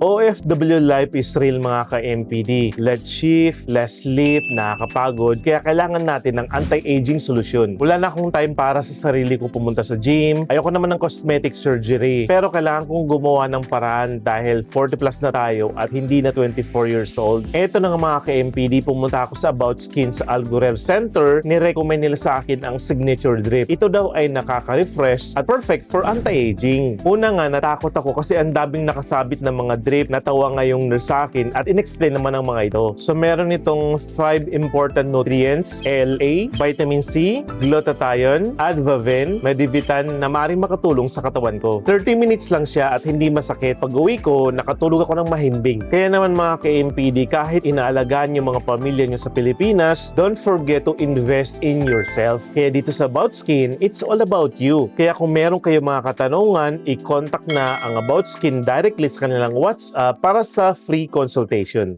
OFW life is real mga ka-MPD. Less shift, less sleep, nakakapagod, kaya kailangan natin ng anti-aging solusyon. Wala na akong time para sa sarili kong pumunta sa gym. Ayoko naman ng cosmetic surgery. Pero kailangan kong gumawa ng paraan dahil 40 plus na tayo at hindi na 24 years old. Eto na nga mga ka-MPD, pumunta ako sa About Skin sa Algurer Center. Nirecommend nila sa akin ang Signature Drip. Ito daw ay nakaka-refresh at perfect for anti-aging. Una nga, natakot ako kasi ang daming nakasabit na mga drip. Natawa nga yung nurse sa akin at in-explain naman ang mga ito. So meron itong 5 important nutrients: LA, vitamin C, glutathione, advavin, medivitan na maaaring makatulong sa katawan ko. 30 minutes lang siya at hindi masakit. Pag uwi ko, nakatulog ako ng mahimbing. Kaya naman mga ka-MPD, kahit inaalagaan yung mga pamilya nyo sa Pilipinas, don't forget to invest in yourself. Kaya dito sa About Skin, it's all about you. Kaya kung meron kayo mga katanungan, i-contact na ang About Skin directly sa kanilang WhatsApp para sa free consultation.